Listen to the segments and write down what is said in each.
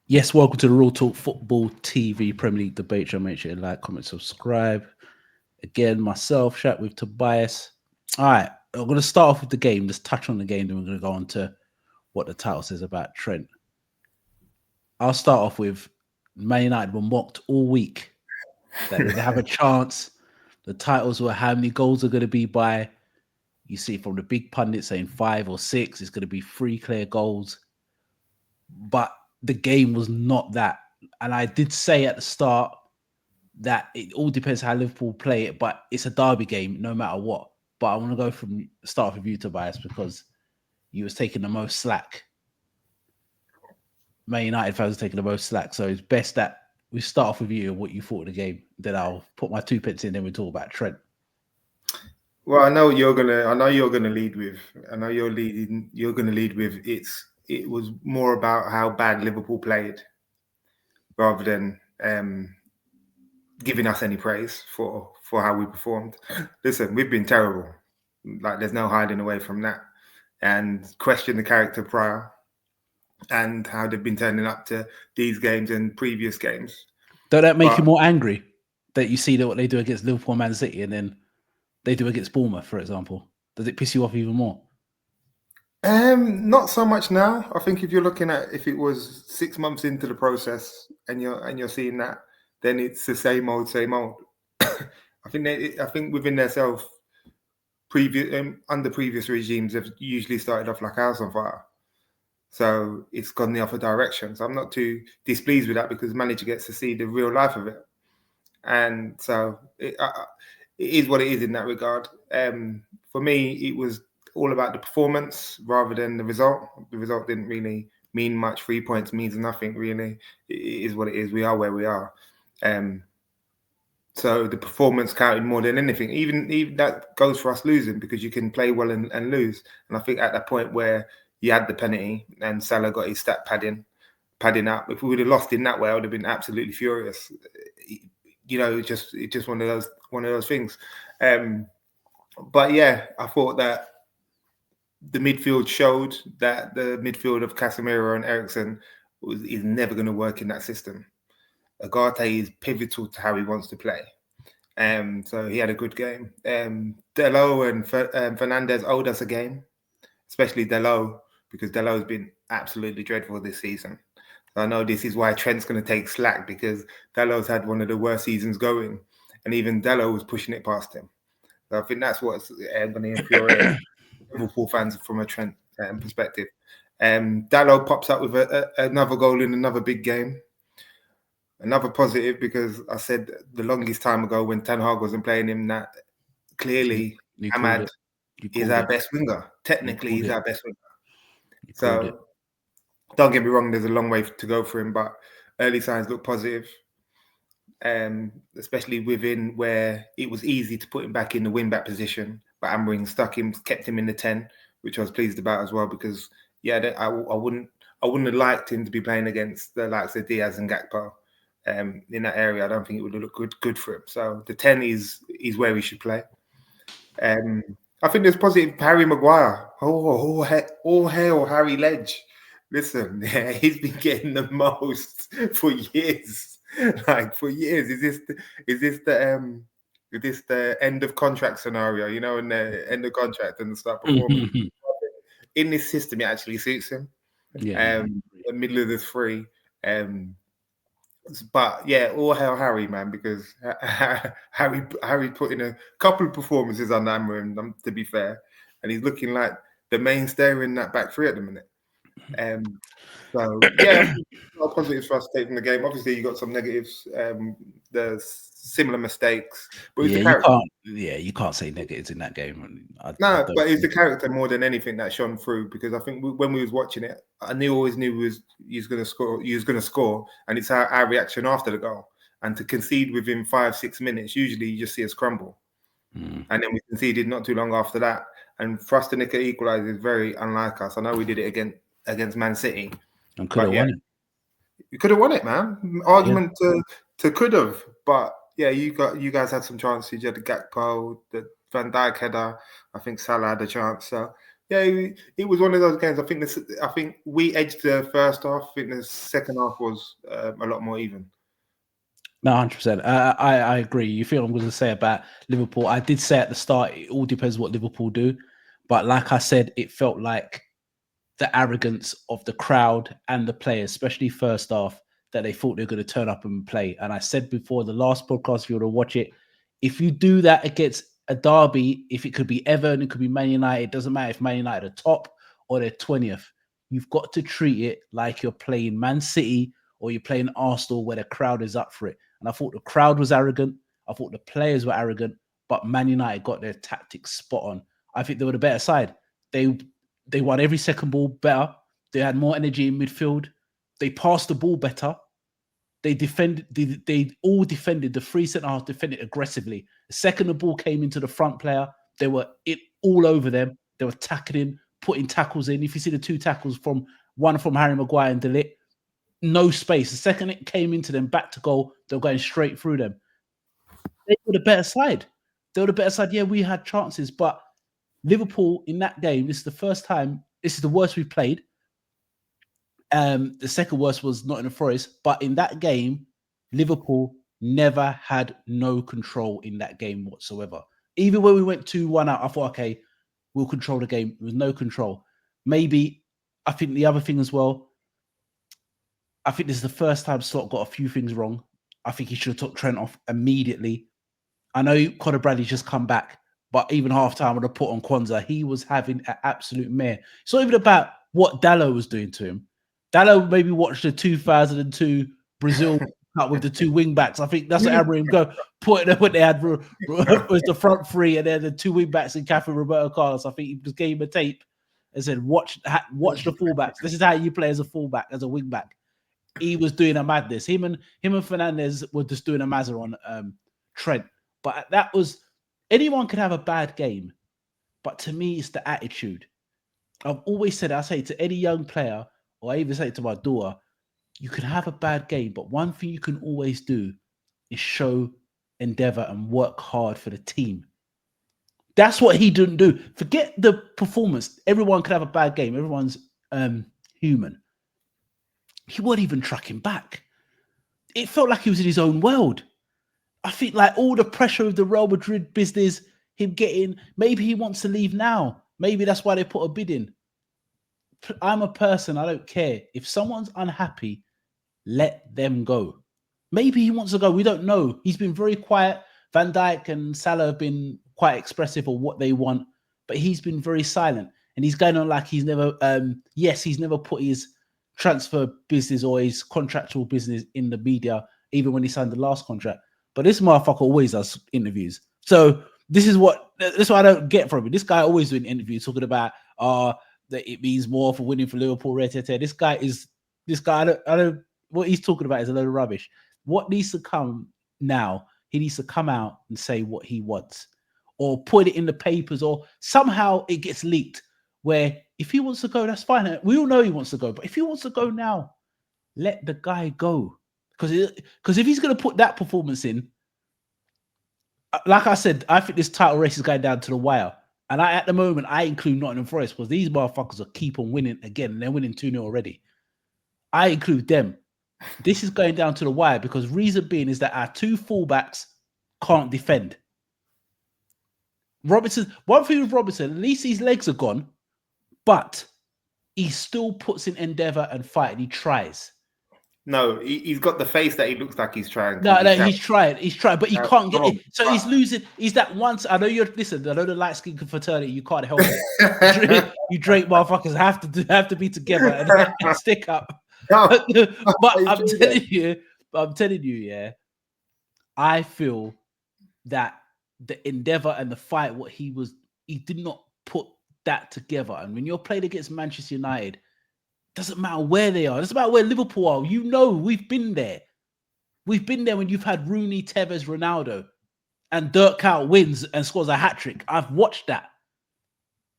Yes, welcome to the Real Talk Football TV Premier League debate show. Make sure you like, comment, subscribe. Again, myself, chat with Tobias. All right, I'm going to start off with the game. Just touch on the game, then we're going to go on to what the title says about Trent. I'll start off with Man United were mocked all week that they'd have a chance. The titles were how many goals are going to be by. You see from the big pundits saying 5 or 6. It's going to be 3 clear goals. But the game was not that. And I did say at the start that it all depends how Liverpool play it, but it's a derby game no matter what. But I want to go from start with you, Tobias, because you was taking the most slack. Man United fans are taking the most slack, so it's best that we start off with you and what you thought of the game. Then I'll put my 2 pence in. Then we talk about Trent. Well, I know you're gonna lead with. I know you're leading. You're gonna lead with. It was more about how bad Liverpool played, rather than giving us any praise for how we performed. Listen, we've been terrible. Like, there's no hiding away from that. And question the character prior and how they've been turning up to these games and previous games. Don't that make But you more angry that you see that what they do against Liverpool and Man City and then they do against Bournemouth, for example? Does it piss you off even more? not so much now. I think if you're looking at if it was 6 months into the process and you're seeing that, then it's the same old, same old. I think within themselves, under previous regimes, have usually started off like house on fire. So it's gone the other direction. So I'm not too displeased with that because the manager gets to see the real life of it, and so it is what it is in that regard. For me, it was all about the performance rather than the result. The result didn't really mean much. 3 points means nothing, really. It is what it is. We are where we are. So the performance counted more than anything. Even that goes for us losing because you can play well and lose. And I think at that point where you had the penalty and Salah got his stat padding up, if we would have lost in that way, I would have been absolutely furious. You know, it's just one of those things. But yeah, I thought that the midfield showed that the midfield of Casemiro and Eriksen is never going to work in that system. Agate is pivotal to how he wants to play. So he had a good game. Delo and Fernandez owed us a game, especially Delo, because Delo's been absolutely dreadful this season. So I know this is why Trent's going to take slack because Delo's had one of the worst seasons going, and even Delo was pushing it past him. So I think that's what's going to infuriate Liverpool fans from a Trent perspective. Dalot pops up with another goal in another big game. Another positive because I said the longest time ago when Ten Hag wasn't playing him that clearly Ahmad is our best winger. Technically, he's our best winger. So don't get me wrong, there's a long way to go for him, but early signs look positive. Especially within where it was easy to put him back in the wing back position, but Amorim kept him in the 10, which I was pleased about as well because I wouldn't have liked him to be playing against the likes of Diaz and Gakpo. In that area, I don't think it would have looked good for him. So the 10 is where he should play. I think there's positive. Harry Maguire. All hail Harry Ledge. Listen, he's been getting the most for years. Like for years. Is this the end of contract scenario? You know, and the end of contract and start performing. In this system, it actually suits him. The middle of the three. But yeah, all hail Harry, man, because Harry put in a couple of performances on Amorim, to be fair, and he's looking like the mainstay in that back three at the minute. So yeah, a lot of positives for us to take from the game. Obviously, you got some negatives. There's similar mistakes, but you can't say negatives in that game. But it's the character more than anything that shone through because I think when we was watching it, I always knew he was going to score, and it's our reaction after the goal. And to concede within 5-6 minutes, usually you just see us crumble, and then we conceded not too long after that. And for us to nick an equaliser is very unlike us. I know we did it against Man City, and could have won it. You could have won it, man. Argument to could have, but yeah, you guys had some chances. You had the Gakpo, the Van Dijk header. I think Salah had a chance. So Yeah, it was one of those games. I think we edged the first half. I think the second half was a lot more even. No, 100%. I agree. You feel I'm going to say about Liverpool? I did say at the start, it all depends what Liverpool do. But like I said, it felt like the arrogance of the crowd and the players, especially first half, that they thought they were going to turn up and play. And I said before the last podcast, if you want to watch it, if you do that against a derby, if it could be Everton, it could be Man United, it doesn't matter if Man United are top or they're 20th. You've got to treat it like you're playing Man City or you're playing Arsenal where the crowd is up for it. And I thought the crowd was arrogant. I thought the players were arrogant, but Man United got their tactics spot on. I think they were the better side. They won every second ball better. They had more energy in midfield. They passed the ball better. They defended. They all defended. The three centre halves defended aggressively. The second the ball came into the front player, they were it all over them. They were tackling, putting tackles in. If you see the two tackles one from Harry Maguire and De Ligt, no space. The second it came into them back to goal, they were going straight through them. They were the better side. They were the better side. Yeah, we had chances, but Liverpool in that game, this is the first time, this is the worst we've played. The second worst was Nottingham Forest, but in that game, Liverpool never had no control in that game whatsoever. Even when we went 2-1 out, I thought, okay, we'll control the game. There was no control. Maybe, I think the other thing as well, I think this is the first time Slot got a few things wrong. I think he should have took Trent off immediately. I know Conor Bradley's just come back, but even half-time, I would have put on Kwanzaa. He was having an absolute mare. It's not even about what Dalot was doing to him. Dalot maybe watched the 2002 Brazil Cup with the two wing-backs. I think that's what Amorim go put it when they had was the front three and then the two wing-backs in Catherine Roberto Carlos. I think he just gave him a tape and said, watch the fullbacks. This is how you play as a fullback, as a wing-back. He was doing a madness. Him and Fernandez were just doing a mazza on Trent. But that was, anyone can have a bad game, but to me, it's the attitude. I've always said, I say to any young player, or I even say it to my daughter, you can have a bad game, but one thing you can always do is show endeavor and work hard for the team. That's what he didn't do. Forget the performance. Everyone can have a bad game. Everyone's human. He wasn't even tracking back. It felt like he was in his own world. I think like all the pressure of the Real Madrid business, him getting, maybe he wants to leave now. Maybe that's why they put a bid in. I'm a person, I don't care. If someone's unhappy, let them go. Maybe he wants to go. We don't know. He's been very quiet. Van Dijk and Salah have been quite expressive of what they want, but he's been very silent. And he's going on like he's never, he's never put his transfer business or his contractual business in the media, even when he signed the last contract. But this motherfucker always does interviews. So this is what I don't get from him. This guy always doing interviews talking about that it means more for winning for Liverpool. This guy, I don't, what he's talking about is a load of rubbish. What needs to come now, he needs to come out and say what he wants or put it in the papers or somehow it gets leaked where if he wants to go, that's fine. We all know he wants to go, but if he wants to go now, let the guy go. Because if he's going to put that performance in, like I said, I think this title race is going down to the wire. And at the moment, I include Nottingham Forest because these motherfuckers will keep on winning again. And they're winning 2-0 already. I include them. This is going down to the wire because reason being is that our two fullbacks can't defend. Robertson, one thing with Robertson, at least his legs are gone, but he still puts in endeavour and fight and he tries. No, he's got the face that he looks like he's trying. No, he's trying, but he can't get it. So he's losing. He's that once. I know I know the light skin fraternity. You can't help it. You Drake motherfuckers have to be together and stick up. But I'm telling you, yeah. I feel that the endeavour and the fight, he did not put that together. And when you're playing against Manchester United, doesn't matter where they are. It doesn't matter where Liverpool are. You know, we've been there. We've been there when you've had Rooney, Tevez, Ronaldo, and Dirk Kuyt wins and scores a hat-trick. I've watched that.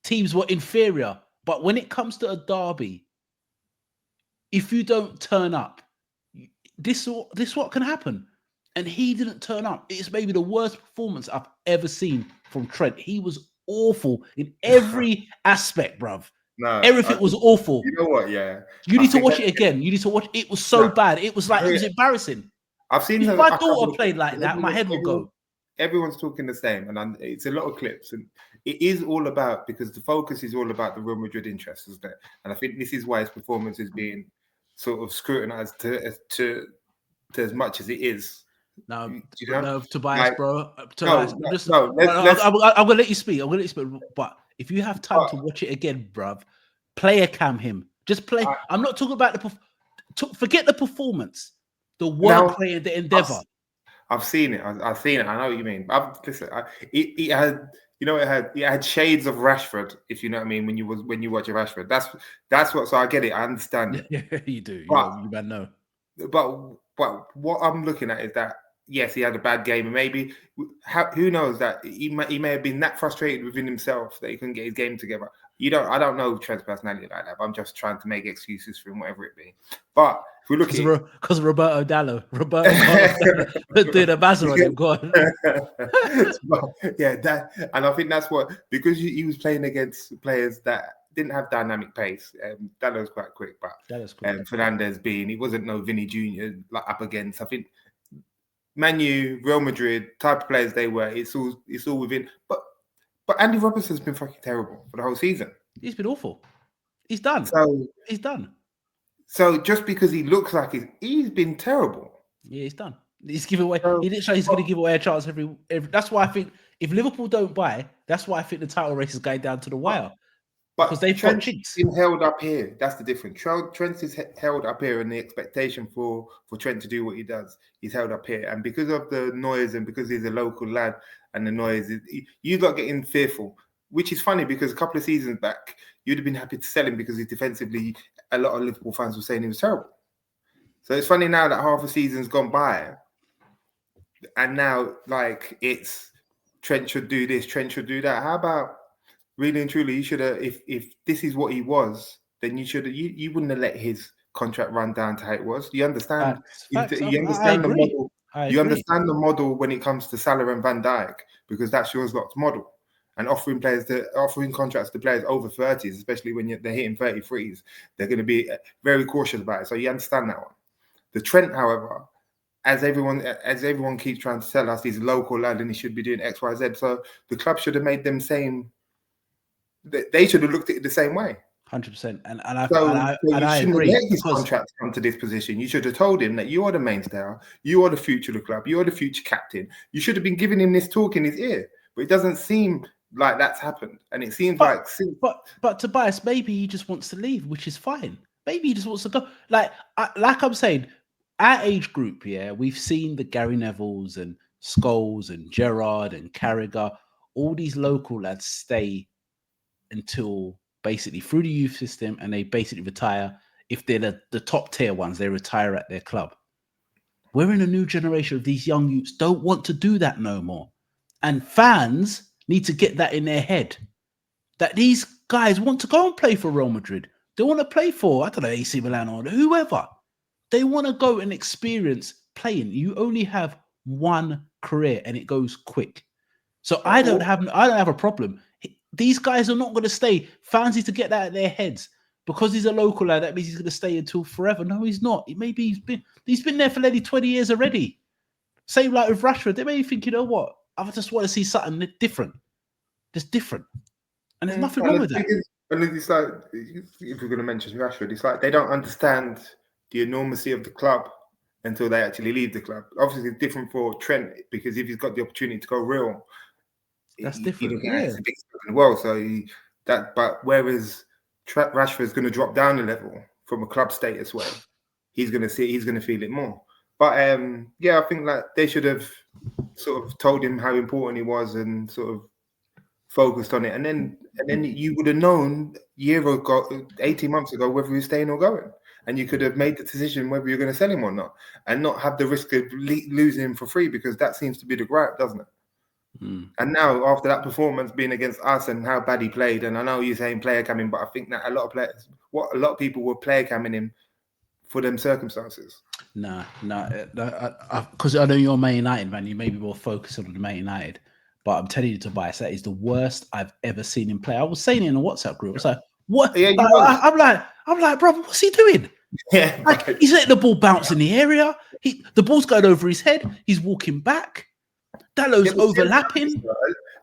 Teams were inferior. But when it comes to a derby, if you don't turn up, this what can happen. And he didn't turn up. It's maybe the worst performance I've ever seen from Trent. He was awful in every aspect, bruv. No, Everything was awful. you know what? Yeah, You I need to think watch it again. You need to watch. It was so no, bad. It was like it was embarrassing. I've seen If a my couple daughter of played clips, like and that, my head would go. everyone's talking the same, and it's a lot of clips, and it is all about because the focus is all about the Real Madrid interests, isn't it? And I think this is why his performance is being sort of scrutinized to as much as it is. No, You know, no, Tobias, like bro. no, Tobias, just. no. I'm gonna let you speak. I'm gonna let you speak. But if you have time But to watch it again, bruv, player cam him. Just play. I'm not talking about forget the performance, the now work rate, the I've, endeavor. I've seen it. I've seen it. I know what you mean. Listen, it had. You know, it had shades of Rashford, if you know what I mean. When you watch a Rashford, that's what. So I get it. I understand it. Yeah, you do. But You man know. But what I'm looking at is that yes, he had a bad game, and maybe who knows that he may have been that frustrated within himself that he couldn't get his game together. I don't know Trent's personality like that. But I'm just trying to make excuses for him, whatever it be. But if we look at it, because Roberto Carlos Dallo did a buzzer on him. Go on. Yeah, and I think that's what because he was playing against players that didn't have dynamic pace. That was quite quick, but Fernandez he wasn't no Vinny Jr. like up against. I think Man U, Real Madrid type of players they were. It's all within. But Andy Robertson's been fucking terrible for the whole season. He's been awful. He's done. He's done. So just because he looks like he's been terrible. Yeah, he's done. He's giving away. He didn't show he's going to give away a chance every. That's why I think if Liverpool don't buy, that's why I think the title race is going down to the wire. Because they've got cheats. Been held up here. That's the difference. Trent is held up here, and the expectation for Trent to do what he does, he's held up here. And because of the noise, and because he's a local lad, and the noise, you got getting fearful. Which is funny because a couple of seasons back, you'd have been happy to sell him because he's defensively. A lot of Liverpool fans were saying he was terrible. So it's funny now that half a season's gone by, and now like it's Trent should do this, Trent should do that. How about? Really and truly, you should have. If this is what he was, then you should. You wouldn't have let his contract run down to how it was. You understand? Facts. You understand the model. You agree. understand the model when it comes to Salah and Van Dijk because that's yours lot's model. And offering contracts to players over 30s, especially when they're hitting 33s, they're going to be very cautious about it. So you understand that one. The Trent, however, as everyone keeps trying to tell us, he's a local lad and he should be doing X, Y, Z. So the club should have made them same. They should have looked at it the same way. 100%. And I agree. Let his contract come to this position. You should have told him that you are the mainstay, you are the future of the club, you are the future captain. You should have been giving him this talk in his ear. But it doesn't seem like that's happened. And it seems But Tobias, maybe he just wants to leave, which is fine. Maybe he just wants to go. Like I'm saying, our age group, yeah, we've seen the Gary Nevilles and Scholes and Gerrard and Carragher, all these local lads stay until basically through the youth system, and they basically retire. If they're the top tier ones, they retire at their club. We're in a new generation of these young youths don't want to do that no more. And fans need to get that in their head that these guys want to go and play for Real Madrid. They want to play for, I don't know, AC Milan or whoever. They want to go and experience playing. You only have one career and it goes quick. So I don't have a problem. These guys are not going to stay. Fans need to get that at their heads. Because he's a local lad, that means he's going to stay until forever. No, he's not. Maybe he's been there for nearly 20 years already. Same like with Rashford. They may think, you know what? I just want to see something different. Just different. And there's nothing wrong with that. And it's like, if we're going to mention Rashford, it's like they don't understand the enormity of the club until they actually leave the club. Obviously, it's different for Trent because if he's got the opportunity to go real, that's different. It's a big step in the world. But whereas Rashford's going to drop down a level from a club status way, he's going to feel it more. But I think that they should have sort of told him how important he was and sort of focused on it. And then you would have known 18 months ago, whether he was staying or going. And you could have made the decision whether you're going to sell him or not and not have the risk of losing him for free because that seems to be the gripe, doesn't it? And now after that performance being against us and how bad he played, and I know you're saying player camming, but I think that a lot of people were player camming him for them circumstances. No, because I know you're Man United, man. You may be more focused on the Man United. But I'm telling you, Tobias, that is the worst I've ever seen him play. I was saying it in a WhatsApp group. I was like, what? Yeah, I'm like, bro, what's he doing? Yeah, like, he's letting the ball bounce in the area. The ball's going over his head. He's walking back. Dallow's overlapping.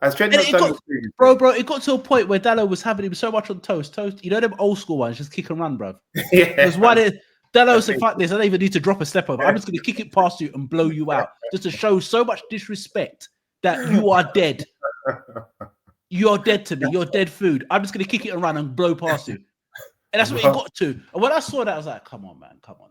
As Trent has done bro, it got to a point where Dallow was having him so much on toast. You know them old school ones, just kick and run, bro. Yeah. Because Dallow said, fuck this, I don't even need to drop a step over. I'm just going to kick it past you and blow you out. Just to show so much disrespect that you are dead. You're dead to me. You're dead food. I'm just going to kick it and run and blow past you. And that's what it got to. And when I saw that, I was like, come on, man, come on.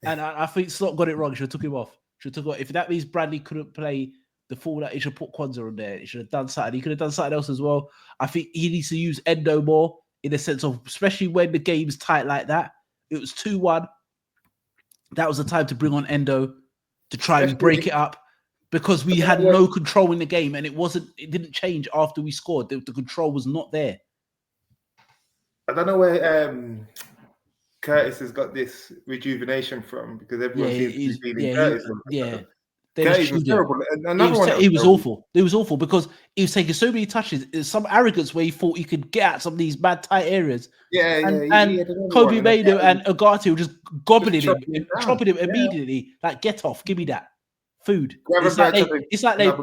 And I think Slot got it wrong. Should have took him off. If that means Bradley couldn't play the full, that he should put Kwanzaa on there. He should have done something. He could have done something else as well. I think he needs to use Endo more in the sense of, especially when the game's tight like that. It was 2-1. That was the time to bring on Endo to try and break it up, because we had no control in the game, and it didn't change after we scored. The control was not there. I don't know where Curtis has got this rejuvenation from, because everyone seems to be feeling Curtis. Curtis was terrible. He was awful. It was awful because he was taking so many touches. There's some arrogance where he thought he could get at some of these bad tight areas. And Kobe Maino and Agati were just gobbling him, chopping him immediately. Like, get off, give me that food. It's like they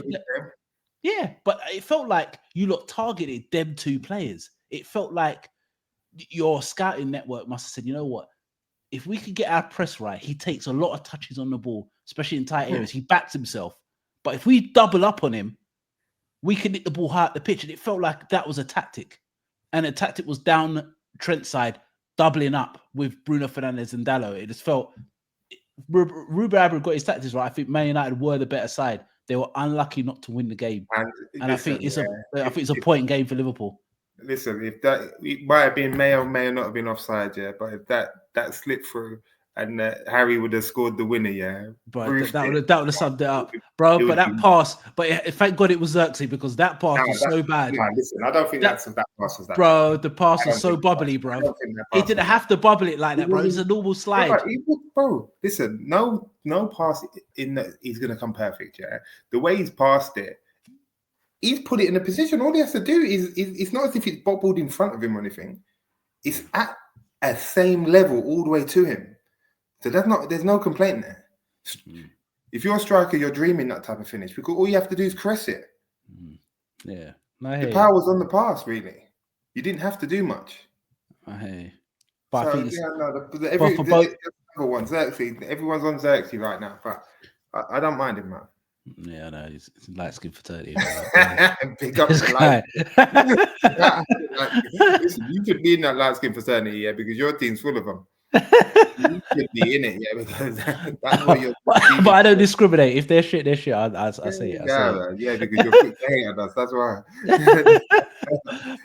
yeah, but it felt like you lot targeted them two players. It felt like your scouting network must have said, you know what? If we could get our press right, he takes a lot of touches on the ball, especially in tight areas. He backs himself. But if we double up on him, we can hit the ball high at the pitch. And it felt like that was a tactic. And the tactic was down Trent's side, doubling up with Bruno Fernandes and Dalot. It just felt... Ruben Amorim got his tactics right. I think Man United were the better side. They were unlucky not to win the game. And I think it's a point game for Liverpool. Listen, if that, it might have been, may or not have been offside, yeah. But if that slipped through and Harry would have scored the winner, yeah, bro, that would have summed it up, bro. But that pass, thank God it was Xerxes, because that pass was so bad. No, listen, I don't think that pass was that. Bro, the pass was so bubbly, bro. He didn't have to bubble it like that, bro. It's a normal slide. Bro, listen, no pass in that he's gonna come perfect, yeah. The way he's passed it. He's put it in a position. All he has to do is it's not as if it's bobbled in front of him or anything. It's at a same level all the way to him. So there's no complaint there. If you're a striker, you're dreaming that type of finish, because all you have to do is caress it. Yeah. The power was on the pass, really. You didn't have to do much. I hear you. But so, everyone's on Xerxes right now, but I don't mind him, man. Yeah, I know. He's light skin fraternity. Pick up the light. Listen, you could be in that light skin fraternity, yeah, because your team's full of them. You could be in it, yeah, because that's what you're. But I don't discriminate. If they're shit, they're shit. I say it. Yeah, because you're quick to hate at us. That's why.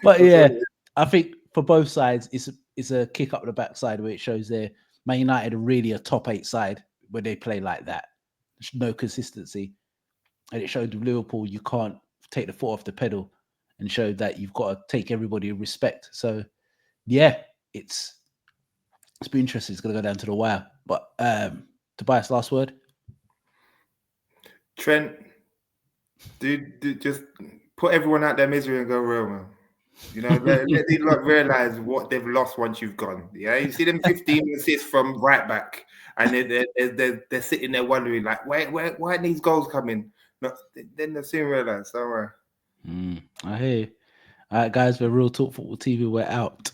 But yeah, I think for both sides, it's a kick up the backside where it shows there Man United are really a top 8 side when they play like that. There's no consistency. And it showed with Liverpool, you can't take the foot off the pedal, and showed that you've got to take everybody in respect. So, yeah, it's been interesting. It's going to go down to the wire. But Tobias, last word? Trent, dude, just put everyone out their misery and go real, man. You know, let these lot realize what they've lost once you've gone. Yeah, you see them 15 assists from right back, and they're sitting there wondering, like, why are these goals coming? No, then they soon realize. Don't worry. I hear you. All right, guys, we're Real Talk Football TV. We're out.